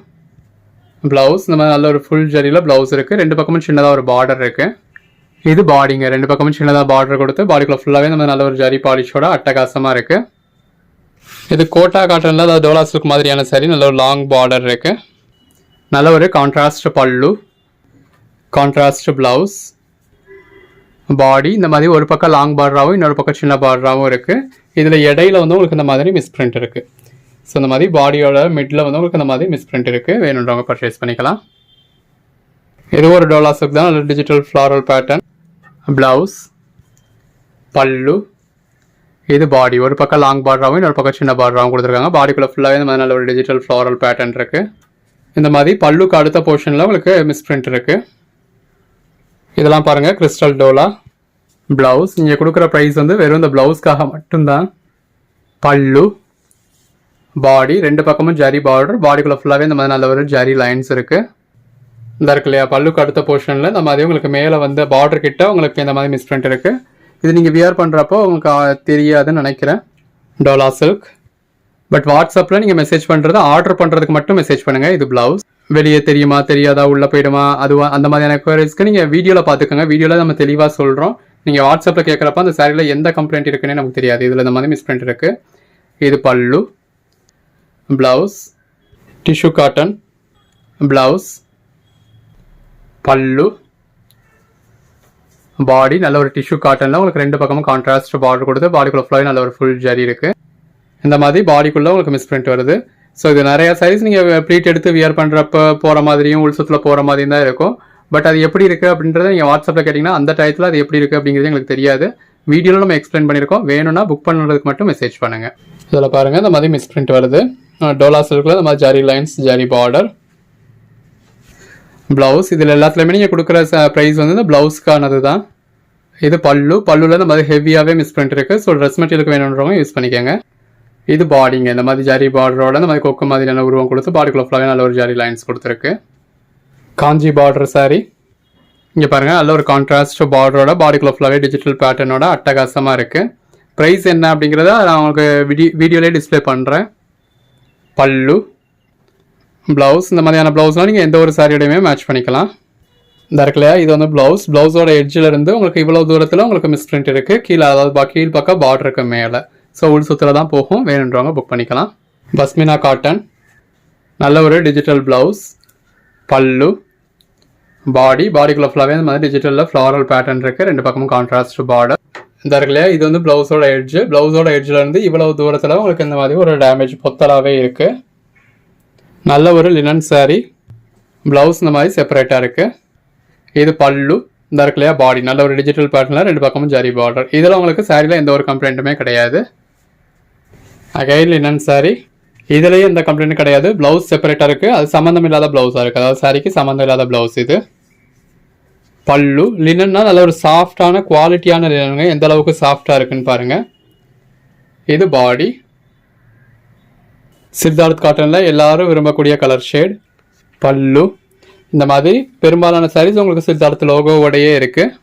ப்ளவுஸ். இந்த மாதிரி நல்ல ஒரு ஃபுல் ஜரியில் ப்ளவுஸ் இருக்குது. 2 பக்கமும் சின்னதாக ஒரு பார்டர் இருக்குது. இது பாடிங்க. 2 பக்கமும் சின்னதாக பார்டர் கொடுத்து பாடிக்குள்ள ஃபுல்லாகவே நம்ம நல்ல ஒரு ஜரி பாலிஷோட அட்டகாசமாக இருக்குது. இது கோட்டா காட்டனில் அதாவது டோலா சில்க் மாதிரியான சாரி. நல்ல ஒரு லாங் பார்டர் இருக்குது. நல்ல ஒரு கான்ட்ராஸ்ட் பல்லு, கான்ட்ராஸ்ட் ப்ளவுஸ். பாடி இந்த மாதிரி ஒரு பக்கம் லாங் பார்டராகவும் இன்னொரு பக்கம் சின்ன பார்டராகவும் இருக்குது. இதில் இடையில வந்து உங்களுக்கு இந்த மாதிரி மிஸ்பிரிண்ட் இருக்குது. ஸோ இந்த மாதிரி பாடியோட மிடில் வந்து உங்களுக்கு இந்த மாதிரி மிஸ்பிரிண்ட் இருக்குது. வேணுன்றவங்க பர்ச்சேஸ் பண்ணிக்கலாம். இது ஒரு டோலா சில்க் தான், நல்ல டிஜிட்டல் ஃப்ளாரல் பேட்டர்ன். ப்ளவுஸ். பல்லு. இது பாடி. ஒரு பக்கம் லாங் பார்டராகவும் இன்னொரு பக்கம் சின்ன பார்டராகவும் கொடுத்துருக்காங்க. பாடிக்குள்ளே ஃபுல்லாகவே இந்த மாதிரி நல்ல ஒரு டிஜிட்டல் ஃப்ளாரல் பேட்டர்ன் இருக்குது. இந்த மாதிரி பல்லுக்கு அடுத்த போர்ஷனில் உங்களுக்கு மிஸ்பிரிண்ட் இருக்குது. இதெல்லாம் பாருங்கள், கிறிஸ்டல் டோலா. ப்ளவுஸ். நீங்கள் கொடுக்குற ப்ரைஸ் வந்து வெறும் இந்த ப்ளவுஸ்க்காக மட்டும்தான். பல்லு. பாடி. 2 பக்கமும் ஜரி பார்டர். பாடிக்குள்ளே ஃபுல்லாகவே இந்த மாதிரி நல்ல ஒரு ஜரி லைன்ஸ் இருக்குது. இந்த இருக்கு இல்லையா, பல்லுக்கு அடுத்த போர்ஷனில் இந்த மாதிரி உங்களுக்கு மேலே வந்து பார்டர் கிட்ட உங்களுக்கு இந்த மாதிரி மிஸ்பிரிண்ட் இருக்குது. இது நீங்கள் வியர் பண்ணுறப்போ உங்களுக்கு தெரியாதுன்னு நினைக்கிறேன். டோலா சில்க். பட் வாட்ஸ்அப்பில் நீங்கள் மெசேஜ் பண்ணுறது ஆர்டர் பண்ணுறதுக்கு மட்டும் மெசேஜ் பண்ணுங்கள். இது ப்ளவுஸ். வெளியே தெரியுமா தெரியாதா உள்ளே போயிடுமா அதுவா அந்த மாதிரியான குவரிஸ்க்கு நீங்கள் வீடியோவில் பார்த்துக்கோங்க. வீடியோவில் நம்ம தெளிவாக சொல்கிறோம். நீங்கள் வாட்ஸ்அப்பில் கேட்குறப்ப அந்த சாரியில் எந்த கம்ப்ளைண்ட் இருக்குன்னு நமக்கு தெரியாது. இதில் இந்த மாதிரி மிஸ்பிரிண்ட் இருக்குது. இது பல்லு. ப்ளவுஸ். Tissue cotton. ப்ளவுஸ். பல்லு. பாடி. நல்ல ஒரு டிஷ்யூ காட்டனில் உங்களுக்கு 2 பக்கமும் கான்ட்ராஸ்ட் பார்டர் கொடுத்து பாடிக்குள்ள ஃபுல்லாகவே நல்ல ஒரு ஃபுல் ஜரி இருக்குது. இந்த மாதிரி பாடிக்குள்ளே உங்களுக்கு மிஸ்பிரிண்ட் வருது. ஸோ இது நிறையா சாரீஸ் நீங்கள் ப்ளீட் எடுத்து வியர் பண்ணுறப்ப போகிற மாதிரியும் உள்சுத்தில் போகிற மாதிரியும் தான் இருக்கும். பட் அது எப்படி இருக்குது அப்படின்றத நீங்கள் வாட்ஸ்அப்பில் கேட்டிங்கன்னா அந்த டயத்தில் அது எப்படி இருக்குது அப்படிங்கிறது எங்களுக்கு தெரியாது. வீடியோவில் நம்ம எக்ஸ்பிளைன் பண்ணியிருக்கோம். வேணும்னா புக் பண்ணுறதுக்கு மட்டும் மெசேஜ் பண்ணுங்கள். இதில் பாருங்கள், இந்த மாதிரி மிஸ்பிரிண்ட் வருது. டோலா சில்கில் இந்த மாதிரி zari lines, zari border. Blouse. இதில் எல்லாத்துலேயுமே நீங்கள் கொடுக்குற ப்ரைஸ் வந்து இந்த ப்ளவுஸ்க்கானது தான். இது பல்லு. பல்லுவில் இந்த மாதிரி ஹெவியாகவே மிஸ்பிரிண்ட் இருக்குது. ஸோ ட்ரெஸ் மெட்டீரியலுக்கு வேணுன்றவங்க யூஸ் பண்ணிக்கோங்க. இது பாடிங்க. இந்த மாதிரி ஜரி பார்டரோட இந்த மாதிரி கொக்கு மாதிரியான உருவம் கொடுத்து பாடிக்குள்ள ஃபுல்லாகவே நல்ல ஒரு ஜரி லைன்ஸ் கொடுத்துருக்கு. காஞ்சி பார்டர் சாரி. இங்கே பாருங்கள், நல்ல ஒரு கான்ட்ராஸ்ட் பார்டரோட பாடிக்குள்ள ஃபுல்லாகவே டிஜிட்டல் பேட்டர்னோட அட்டகாசமாக இருக்குது. ப்ரைஸ் என்ன அப்படிங்கிறத நான் உங்களுக்கு வீடியோலேயே டிஸ்பிளே பண்ணுறேன். பல்லு. ப்ளவுஸ். இந்த மாதிரியான ப்ளவுஸ்லாம் நீங்கள் எந்த ஒரு சாரியோடையுமே மேட்ச் பண்ணிக்கலாம். இந்த இருக்குல்லையா, இது வந்து ப்ளவுஸ். ப்ளவுஸோட எட்ஜில் இருந்து உங்களுக்கு இவ்வளோ தூரத்தில் உங்களுக்கு மிஸ்பிரிண்ட் இருக்குது. கீழே அதாவது கீழ் பக்கம் பார்டர் இருக்குது மேலே. ஸோ உள் சுத்தில் தான் போகும். வேணுன்றவங்க புக் பண்ணிக்கலாம். பஸ்மினா காட்டன். நல்ல ஒரு டிஜிட்டல் ப்ளவுஸ். பல்லு. பாடி. பாடிக்குள்ள ஃபுல்லாகவே இந்த மாதிரி டிஜிட்டலில் ஃப்ளாரல் பேட்டர்ன் இருக்குது. 2 பக்கமும் கான்ட்ராஸ்ட் பார்டர். இந்த இருக்குல்லையா, இது வந்து ப்ளவுஸோட எட்ஜு. ப்ளவுஸோட எட்ஜில் இருந்து இவ்வளவு தூரத்தில் உங்களுக்கு இந்த மாதிரி ஒரு டேமேஜ் பொத்தலாகவே இருக்குது. நல்ல ஒரு லினன் சாரீ. ப்ளவுஸ் இந்த மாதிரி செப்பரேட்டாக இருக்குது. இது பல்லு. இந்த இருக்குல்லையா, பாடி. நல்ல ஒரு டிஜிட்டல் பேட்டர்னில் 2 பக்கமும் ஜரி பார்டர். இதில் உங்களுக்கு சாரியில் எந்த ஒரு கம்ப்ளைண்ட்டுமே கிடையாது. Again linen sari. இதுலேயும் எந்த கம்ப்ளைண்ட்டும் கிடையாது. ப்ளவுஸ் செப்பரேட்டாக இருக்குது. அது சம்மந்தம் இல்லாத ப்ளவுஸாக இருக்குது. அதாவது சாரிக்கு சம்மந்தம் இல்லாத ப்ளவுஸ் இது. பல்லு. லினன்னா நல்ல ஒரு சாஃப்டான குவாலிட்டியான லினனுங்க. எந்த அளவுக்கு சாஃப்டாக இருக்குன்னு பாருங்கள். இது பாடி. சித்தார்த் காட்டனில் எல்லாரும் விரும்பக்கூடிய கலர் ஷேட். பல்லு. இந்த மாதிரி பெரும்பாலான சாரீஸ் உங்களுக்கு சித்தார்த் லோகோவோடையே இருக்குது.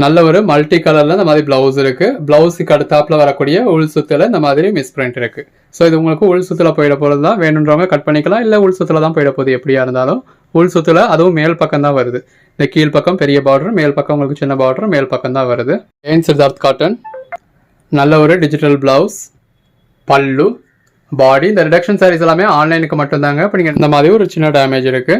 நல்ல ஒரு மல்டி கலரில் இந்த மாதிரி ப்ளவுஸ் இருக்குது. ப்ளவுஸுக்கு அடுத்தாப்பில் வரக்கூடிய உள் சுத்தில் இந்த மாதிரி மிஸ்பிரிண்ட் இருக்குது. ஸோ இது உங்களுக்கு உள் சுத்தில் போயிட போகிறது தான். வேணுன்றவங்க கட் பண்ணிக்கலாம். இல்லை உள் சுத்தில் தான் போயிட போகுது. எப்படியா இருந்தாலும் உள் சுத்தில் அதுவும் மேல் பக்கம் தான் வருது. இந்த கீழ் பக்கம் பெரிய பார்டர், மேல் பக்கம் உங்களுக்கு சின்ன பார்டர், மேல் பக்கம் தான் வருது. ஏன் சித்தார்த் காட்டன். நல்ல ஒரு டிஜிட்டல் ப்ளவுஸ். பல்லு. பாடி. இந்த ரிடக்ஷன் சாரீஸ் எல்லாமே ஆன்லைனுக்கு மட்டும்தாங்க. இப்போ நீங்கள் இந்த மாதிரி ஒரு சின்ன டேமேஜ் இருக்குது.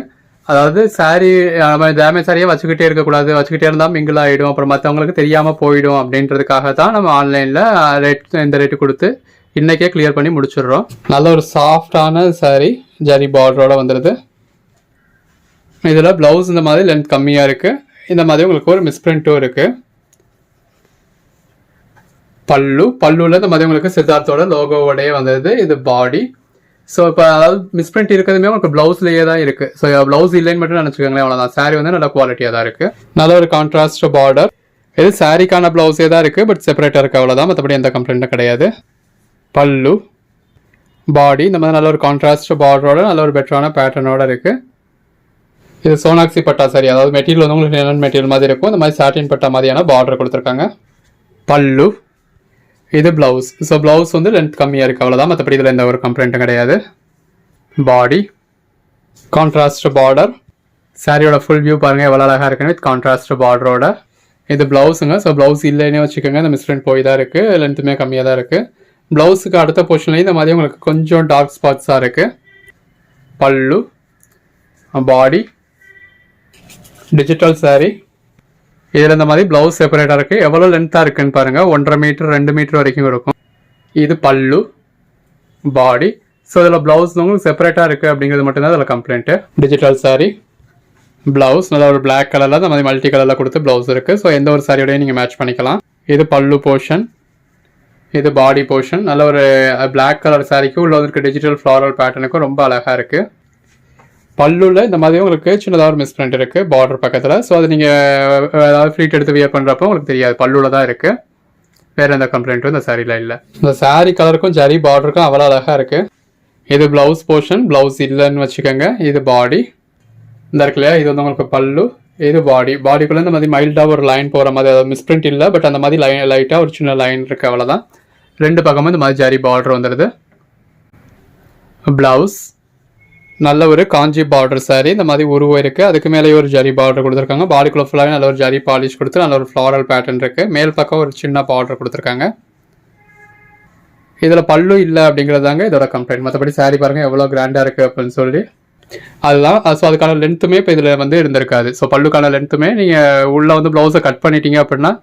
அதாவது சாரீ நம்ம டேமேஜ் சாரியே வச்சுக்கிட்டே இருக்கக்கூடாது, வச்சுக்கிட்டே இருந்தால் மிங்கிள் ஆகிடும், அப்புறம் மற்றவங்களுக்கு தெரியாமல் போயிடும் அப்படின்றதுக்காக தான் நம்ம ஆன்லைனில் ரேட் இந்த ரேட்டு கொடுத்து இன்றைக்கே கிளியர் பண்ணி முடிச்சிடுறோம். நல்ல ஒரு சாஃப்டான சாரீ ஜரி பார்டரோட வந்துடுது. இதில் ப்ளவுஸ் இந்த மாதிரி லென்த் கம்மியாக இருக்குது. இந்த மாதிரி உங்களுக்கு ஒரு மிஸ்பிரிண்ட்டும் இருக்குது. பல்லுவில் இந்த மாதிரி உங்களுக்கு சித்தார்த்தோட லோகோவோடய வந்தது. இது பாடி. ஸோ இப்போ அதாவது மிஸ்பிரிண்ட் இருக்கிறதுமே உங்களுக்கு ப்ளவுஸ்லேயே தான் இருக்குது. ஸோ ப்ளவுஸ் இல்லைன்னு மட்டும் நினச்சிக்கோங்களேன், அவ்வளோதான். சாரீ வந்து நல்ல குவாலிட்டியாக தான் இருக்குது. நல்ல ஒரு கான்ட்ராஸ்ட் பார்டர். இது சாரீக்கான ப்ளவுஸே தான் இருக்குது, பட் செப்பரேட்டாக இருக்குது, அவ்வளோதான். மற்றபடி எந்த கம்ப்ளைண்ட்டும் கிடையாது. பல்லு, பாடி இந்த மாதிரி நல்ல ஒரு கான்ட்ராஸ்ட் பார்டரோட நல்ல ஒரு பெட்டரான பேட்டர்னோட இருக்குது. இது சோனாக்சி பட்டா சாரி, அதாவது மெட்டீரியல் வந்து உங்களுக்கு லினன் மெட்டீரியல் மாதிரி இருக்கும். இந்த மாதிரி சாட்டின் பட்டா மாதிரியான பார்டர் கொடுத்துருக்காங்க. பல்லு, இது ப்ளவுஸ். ஸோ ப்ளவுஸ் வந்து லென்த் கம்மியாக இருக்குது, அவ்வளோதான். மற்றபடி இதில் எந்த ஒரு கம்ப்ளைண்ட்டும் கிடையாது. பாடி, கான்ட்ராஸ்ட் பார்டர். சாரியோட ஃபுல் வியூ பாருங்கள் எவ்வளோ அழகாக இருக்குன்னு வித் கான்ட்ராஸ்ட் பார்டரோட. இது ப்ளவுஸுங்க. ஸோ ப்ளவுஸ் இல்லைன்னே வச்சுக்கோங்க, இந்த மிஸ்பிரிண்ட் போய் தான் இருக்குது, லென்த்துமே கம்மியாக தான் இருக்குது. ப்ளவுஸுக்கு அடுத்த போர்ஷன்லேயும் இந்த மாதிரி உங்களுக்கு கொஞ்சம் டார்க் ஸ்பாட்ஸாக இருக்குது. பல்லு, பாடி, டிஜிட்டல் சாரீ. இதில் இந்த மாதிரி ப்ளவுஸ் செப்பரேட்டாக இருக்குது. எவ்வளோ லென்த்தாக இருக்குன்னு பாருங்கள், 1.5 மீட்டர் 2 மீட்டர் வரைக்கும் இருக்கும். இது பல்லு, பாடி. ஸோ இதில் ப்ளவுஸ் உங்களுக்கு செப்பரேட்டாக இருக்குது அப்படிங்கிறது மட்டும்தான் இதில் கம்ப்ளைண்ட்டு. டிஜிட்டல் சாரீ, ப்ளவுஸ் நல்ல ஒரு பிளாக் கலரில் இந்த மாதிரி மல்டி கலரில் கொடுத்து ப்ளவுஸ் இருக்குது. ஸோ எந்த ஒரு சாரியோடையும் நீங்கள் மேட்ச் பண்ணிக்கலாம். இது பல்லு போர்ஷன், இது பாடி போர்ஷன். நல்ல ஒரு பிளாக் கலர் சாரிக்கு உள்ள இருக்க டிஜிட்டல் ஃப்ளாரல் பேட்டர்னுக்கும் ரொம்ப அழகாக இருக்குது. பல்லுவில் இந்த மாதிரி உங்களுக்கு சின்னதாக ஒரு மிஸ்பிரிண்ட் இருக்குது பார்டர் பக்கத்தில். ஸோ அது நீங்கள் ஏதாவது ஃப்ளீட் எடுத்து வியர் பண்ணுறப்போ உங்களுக்கு தெரியாது, பல்லுவில் தான் இருக்குது. வேறு எந்த கம்ப்ளைண்ட்டும் இந்த சாரியில் இல்லை. இந்த சாரீ கலருக்கும் ஜரி பார்டருக்கும் அவ்வளோ அழகாக இருக்குது. இது ப்ளவுஸ் போர்ஷன், ப்ளவுஸ் இல்லைன்னு வச்சுக்கோங்க. இது பாடி இந்த இருக்கு இல்லையா, இது வந்து உங்களுக்கு பல்லு. இது பாடி. பாடிக்குள்ளே இந்த மாதிரி மைல்டாக ஒரு லைன் போகிற மாதிரி, அதாவது மிஸ்பிரிண்ட் இல்லை, பட் அந்த மாதிரி லைட்டாக ஒரு சின்ன லைன் இருக்குது, அவ்வளோதான். 2 பக்கமும் இந்த மாதிரி ஜரி பார்டர் வந்துடுது. ப்ளவுஸ் நல்ல ஒரு காஞ்சி பார்டர் சாரீ. இந்த மாதிரி உருவம் இருக்குது, அதுக்கு மேலே ஒரு ஜரி பார்டர் கொடுத்துருக்காங்க. பாடிக்குள்ள ஃபுல்லாகவே நல்ல ஒரு ஜரி பாலிஷ் கொடுத்து நல்ல ஒரு ஃப்ளாரல் பேட்டர்ன் இருக்குது. மேல் பக்கம் ஒரு சின்ன பார்டர் கொடுத்துருக்காங்க. இதில் பல்லு இல்லை அப்படிங்கிறதாங்க இதோட கம்ப்ளைண்ட். மற்றபடி சாரீ பாருங்கள் எவ்வளோ கிராண்டாக இருக்குது அப்படின்னு சொல்லி. அதுதான். ஸோ அதுக்கான லென்த்துமே இப்போ இதில் வந்து இருந்திருக்காது. ஸோ பல்லுக்கான லென்த்துமே நீங்கள் உள்ளே வந்து ப்ளவுஸை கட் பண்ணிட்டீங்க அப்படின்னா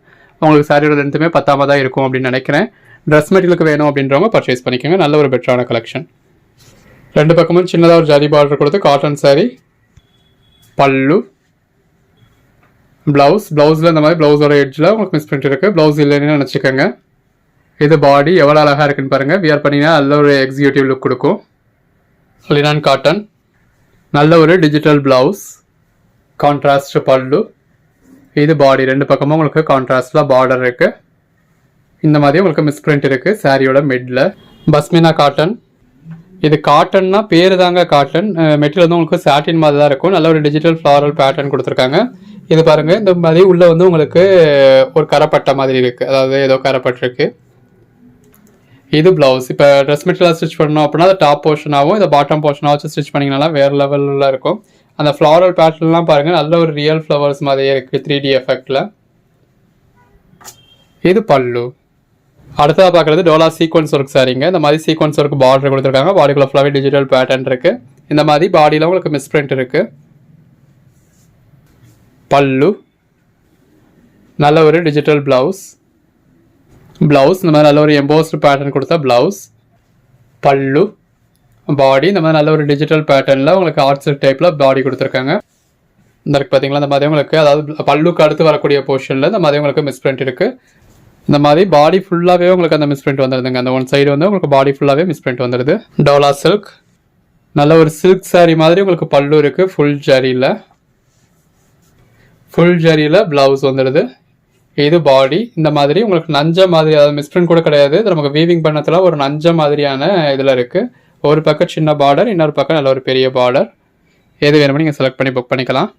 உங்களுக்கு சாரியோட லென்த்துமே பத்தாம தான் இருக்கும் அப்படின்னு நினைக்கிறேன். ட்ரெஸ் மெட்டீரியலுக்கு வேணும் அப்படின்றவங்க பர்ச்சேஸ் பண்ணிக்கோங்க. நல்ல ஒரு பெட்டரான கலெக்ஷன். 2 பக்கமும் சின்னதாக ஒரு ஜரி பார்டர் கொடுத்து காட்டன் சாரீ. பல்லு, ப்ளவுஸில் இந்த மாதிரி ப்ளவுஸோட எட்ஜில் உங்களுக்கு மிஸ்பிரிண்ட் இருக்குது. ப்ளவுஸ் இல்லைன்னு நினச்சிக்கோங்க. இது பாடி எவ்வளோ அழகாக இருக்குன்னு பாருங்கள். வியர் பண்ணிங்கன்னா நல்ல ஒரு எக்ஸிக்யூட்டிவ் லுக் கொடுக்கும். Linen cotton. நல்ல ஒரு டிஜிட்டல் ப்ளவுஸ், கான்ட்ராஸ்ட் பல்லு. இது பாடி. 2 பக்கமும் உங்களுக்கு கான்ட்ராஸ்டில் பார்டர் இருக்குது. இந்த மாதிரி உங்களுக்கு மிஸ்பிரிண்ட் இருக்குது சாரியோட மிடில். பஸ்மினா காட்டன். இது காட்டன்னா பேர் தாங்க காட்டன். மெட்டீரியல் வந்து உங்களுக்கு சாட்டின் மாதிரி தான் இருக்கும். நல்ல ஒரு டிஜிட்டல் ஃப்ளாரல் பேட்டர்ன் கொடுத்துருக்காங்க. இது பாருங்கள், இந்த மாதிரி உள்ளே வந்து உங்களுக்கு ஒரு கரைப்பட்ட மாதிரி இருக்குது, அதாவது ஏதோ கரைப்பட்டிருக்கு. இது ப்ளவுஸ். இப்போ ட்ரெஸ் மெட்டீரியல் ஸ்டிச் பண்ணணும் அப்படின்னா அது டாப் போர்ஷனாகவும் இந்த பாட்டம் போர்ஷனாக வச்சு ஸ்டிச் பண்ணிங்கனால வேறு லெவலில் இருக்கும். அந்த ஃப்ளாரல் பேட்டர்ன்லாம் பாருங்கள், நல்ல ஒரு ரியல் ஃப்ளவர்ஸ் மாதிரியே இருக்குது 3D எஃபெக்டில். இது பல்லு. அடுத்ததாக பார்க்குறது டோலா சீக்வன்ஸ் ஒர்க் சாரீங்க. இந்த மாதிரி சீக்வன்ஸ் ஒர்க் பார்டர் கொடுத்துருக்காங்க. பாடிக்குள்ள ஃபுல்லாகவே டிஜிட்டல் பேட்டர்ன் இருக்குது. இந்த மாதிரி பாடியில் உங்களுக்கு மிஸ்பிரிண்ட் இருக்குது. பல்லு, நல்ல ஒரு டிஜிட்டல் ப்ளவுஸ். இந்த மாதிரி நல்ல ஒரு எம்போஸ்டு பேட்டர்ன் கொடுத்தா ப்ளவுஸ். பல்லு, பாடி இந்த மாதிரி நல்ல ஒரு டிஜிட்டல் பேட்டர்னில் உங்களுக்கு ஆர்ட் சில்க் டைப்பில் பாடி கொடுத்துருக்காங்க. இந்த இருக்குது பார்த்தீங்களா, இந்த மாதிரி உங்களுக்கு அதாவது பல்லுக்கு அடுத்து வரக்கூடிய போர்ஷனில் இந்த மாதிரி உங்களுக்கு மிஸ்பிரிண்ட் இருக்குது. இந்த மாதிரி பாடி ஃபுல்லாகவே உங்களுக்கு அந்த மிஸ்பிரிண்ட் வந்துடுதுங்க. அந்த ஒன் சைடு வந்து உங்களுக்கு பாடி ஃபுல்லாகவே மிஸ்பிரிண்ட் வந்துடுது. டோலா சில்க். நல்ல ஒரு சில்க் சாரீ மாதிரி உங்களுக்கு பல்லு இருக்குது. ஃபுல் ஜரியில் ப்ளவுஸ் வந்துடுது. இது பாடி. இந்த மாதிரி உங்களுக்கு நஞ்ச மாதிரி, அதாவது மிஸ்பிரிண்ட் கூட கிடையாது, இது நமக்கு வீவிங் பண்ணத்தில் ஒரு நஞ்ச மாதிரியான இதில் இருக்குது. ஒரு பக்கம் சின்ன பார்டர், இன்னொரு பக்கம் நல்ல ஒரு பெரிய பார்டர். எது வேணுமோ நீங்கள் செலக்ட் பண்ணி புக் பண்ணிக்கலாம்.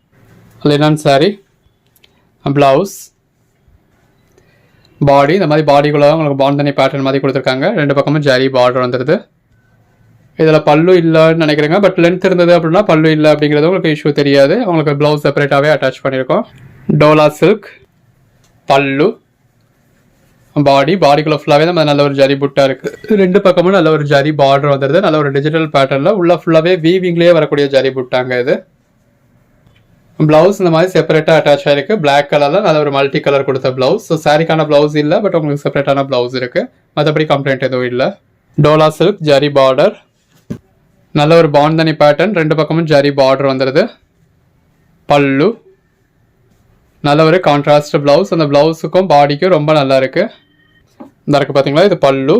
லினன் சாரீ. ப்ளவுஸ், பாடி. இந்த மாதிரி பாடிக்குள்ள உங்களுக்கு பாந்தனி பேட்டர்ன் மாதிரி கொடுத்துருக்காங்க. 2 பக்கமும் ஜரி பார்டர் வந்துடுது. இதில் பல்லு இல்லைன்னு நினைக்கிறேங்க, பட் லென்த் இருந்தது அப்படின்னா பல்லு இல்லை அப்படிங்கிறது உங்களுக்கு இஷ்யூ தெரியாது. உங்களுக்கு ப்ளவுஸ் செப்பரேட்டாகவே அட்டாச் பண்ணியிருக்கோம். டோலா சில்க். பல்லு, பாடிக்குள்ள ஃபுல்லாகவே நம்ம நல்ல ஒரு ஜரி புட்டா இருக்குது. 2 பக்கமும் நல்ல ஒரு ஜரி பார்டர் வந்துடுது. நல்ல ஒரு டிஜிட்டல் பேட்டர்னில் உள்ள ஃபுல்லாகவே வீவிங்லேயே வரக்கூடிய ஜரி புட்டாங்க இது. ப்ளவுஸ் இந்த மாதிரி செப்பரேட்டாக அட்டாச் ஆகிருக்கு. பிளாக் கலரில் நல்ல ஒரு மல்டி கலர் கொடுத்த ப்ளவுஸ். ஸோ சாரிக்கான ப்ளவுஸ் இல்லை, பட் உங்களுக்கு செப்பரேட்டான ப்ளவுஸ் இருக்குது. மற்றபடி கம்ப்ளைண்ட் எதுவும் இல்லை. டோலா சில்க் ஜரி பார்டர், நல்ல ஒரு பாந்தனி பேட்டர்ன், 2 பக்கமும் ஜரி பார்டர் வந்துடுது. பல்லு நல்ல ஒரு கான்ட்ராஸ்ட் ப்ளவுஸ். அந்த ப்ளவுஸுக்கும் பாடிக்கும் ரொம்ப நல்லா இருக்குது. இந்த இருக்குது பார்த்தீங்களா, இது பல்லு.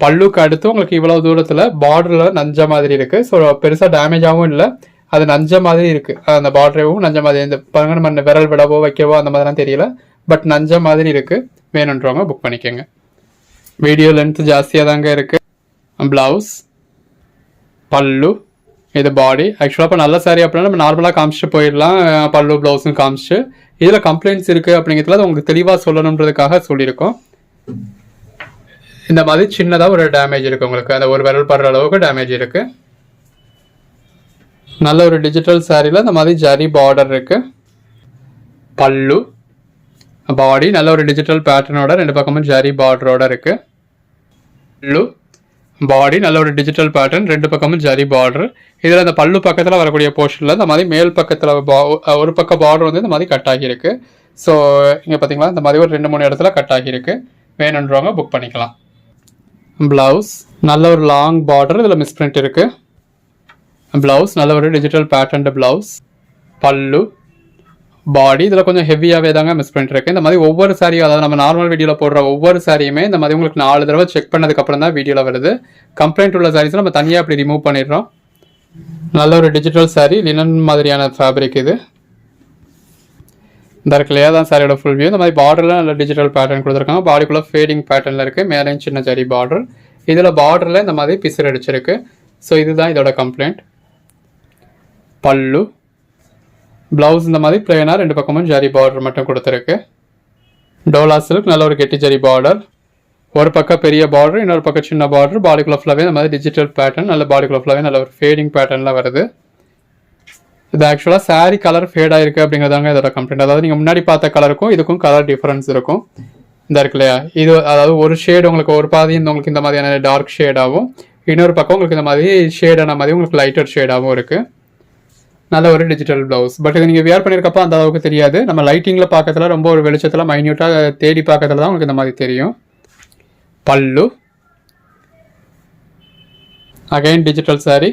பல்லுக்கு அடுத்து உங்களுக்கு இவ்வளோ தூரத்தில் பார்டரில் நஞ்ச மாதிரி இருக்குது. ஸோ பெருசாக டேமேஜாகவும் இல்லை, அது நஞ்ச மாதிரி இருக்குது. அந்த பார்டரும் நஞ்ச மாதிரி, இந்த பாருங்க நம்ம விரல் விடவோ வைக்கவோ அந்த மாதிரிலாம் தெரியல, பட் நஞ்ச மாதிரி இருக்குது. வேணுன்றவங்க புக் பண்ணிக்கோங்க. வீடியோ லென்த் ஜாஸ்தியாக தாங்க இருக்குது. ப்ளவுஸ், பல்லு, இது பாடி. ஆக்சுவலாக இப்போ நல்ல சாரி அப்படின்னா நம்ம நார்மலாக காமிச்சிட்டு போயிடலாம், பல்லு ப்ளவுஸும் காமிச்சு. இதில் கம்ப்ளைண்ட்ஸ் இருக்குது அப்படிங்கிறதுல அது உங்களுக்கு தெளிவாக சொல்லணுன்றதுக்காக சொல்லியிருக்கோம். இந்த மாதிரி சின்னதாக ஒரு டேமேஜ் இருக்குது உங்களுக்கு, அந்த ஒரு விரல் படுற அளவுக்கு டேமேஜ் இருக்குது. நல்ல ஒரு டிஜிட்டல் சாரியில் இந்த மாதிரி ஜரி பார்டர் இருக்குது. பல்லு, பாடி நல்ல ஒரு டிஜிட்டல் பேட்டர்னோட 2 பக்கமும் ஜரி பார்டரோட இருக்குது. பல்லு, பாடி நல்ல ஒரு டிஜிட்டல் பேட்டர்ன், 2 பக்கமும் ஜரி பார்டர். இதில் அந்த பல்லு பக்கத்தில் வரக்கூடிய போர்ஷனில் இந்த மாதிரி மேல் பக்கத்தில் ஒரு பக்க பார்டர் வந்து இந்த மாதிரி கட் ஆகியிருக்கு. ஸோ இங்கே பார்த்தீங்களா, இந்த மாதிரி ஒரு 2-3 இடத்துல கட் ஆகியிருக்கு. வேணுன்றவங்க புக் பண்ணிக்கலாம். ப்ளவுஸ் நல்ல ஒரு லாங் பார்டர், இதில் மிஸ்பிரிண்ட் இருக்குது. ப்ளவுஸ் நல்ல ஒரு டிஜிட்டல் பேட்டர்ன் ப்ளவுஸ். பல்லு, பாடி இதில் கொஞ்சம் ஹெவியாகவே தாங்க மிஸ்பிரிண்ட் இருக்குது. இந்த மாதிரி ஒவ்வொரு சாரியும், அதாவது நம்ம நார்மல் வீடியோவில் போடுற ஒவ்வொரு சாரியுமே இந்த மாதிரி உங்களுக்கு 4 தடவை செக் பண்ணதுக்கப்புறம் தான் வீடியோவில் வருது. கம்ப்ளைண்ட் உள்ள சாரீஸ் நம்ம தனியாக அப்படி ரிமூவ் பண்ணிடுறோம். நல்ல ஒரு டிஜிட்டல் சாரி, லினன் மாதிரியான ஃபேப்ரிக் இது. இந்த இருக்குல்லையா தான் சாரியோட ஃபுல் வியூ. இந்த மாதிரி பார்டரில் நல்ல டிஜிட்டல் பேட்டர்ன் கொடுத்துருக்காங்க. பாடிக்குள்ளே ஃபேடிங் பேட்டர்னில் இருக்குது. மேலேயும் சின்ன ஜரி பார்டர். இதில் பார்டரில் இந்த மாதிரி பிசர் அடிச்சிருக்கு. ஸோ இதுதான் இதோட கம்ப்ளைண்ட். பல்லு, ப்ளவுஸ் இந்த மாதிரி பிளேனாக 2 பக்கமும் ஜரி பார்டர் மட்டும் கொடுத்துருக்கு. டோலா சில்க் நல்ல ஒரு கெட்டி ஜரி பார்டர், ஒரு பக்கம் பெரிய பார்டர், இன்னொரு பக்கம் சின்ன பார்டர். பாடிக்குள்ள ஃபுல்லாகவே இந்த மாதிரி டிஜிட்டல் பேட்டர்ன், நல்ல பாடிக்குள்ள ஃபுல்லாகவே நல்ல ஒரு ஃபேடிங் பேட்டர்னில் வருது. இது ஆக்சுவலாக சாரி கலர் ஃபேட் ஆயிருக்கு அப்படிங்கிறதாங்க இதோட கம்ப்ளைண்ட். அதாவது நீங்கள் முன்னாடி பார்த்த கலருக்கும் இதுக்கும் கலர் டிஃபரன்ஸ் இருக்கும். இந்த இருக்கு இல்லையா, இது அதாவது ஒரு ஷேடு உங்களுக்கு ஒரு பாதி உங்களுக்கு இந்த மாதிரியான டார்க் ஷேடாகவும், இன்னொரு பக்கம் உங்களுக்கு இந்த மாதிரி ஷேடான மாதிரி உங்களுக்கு லைட்டர் ஷேடாகவும் இருக்குது. நல்ல ஒரு டிஜிட்டல் ப்ளவுஸ். பட் இது நீங்கள் வியர் பண்ணியிருக்கப்போ அந்த அளவுக்கு தெரியாது. நம்ம லைட்டிங்கில் பார்க்கறதுல ரொம்ப ஒரு வெளிச்சத்தில் மைன்யூட்டாக தேடி பார்க்கறதுல தான் உங்களுக்கு இந்த மாதிரி தெரியும். பல்லு, அகைன் டிஜிட்டல் சாரி,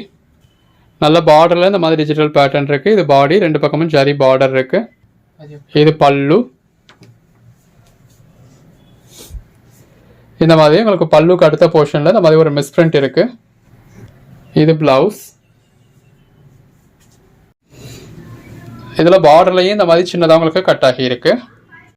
நல்ல பார்டரில் இந்த மாதிரி டிஜிட்டல் பேட்டர்ன் இருக்குது. இது பாடி, 2 பக்கமும் ஜரி பார்டர் இருக்குது. இது பல்லு. இந்த மாதிரி உங்களுக்கு பல்லுக்கு அடுத்த போர்ஷனில் இந்த மாதிரி ஒரு மிஸ்பிரிண்ட் இருக்குது. இது ப்ளவுஸ். இதில் பார்டர்லையும் இந்த மாதிரி சின்னதாக உங்களுக்கு கட் ஆகி இருக்குது.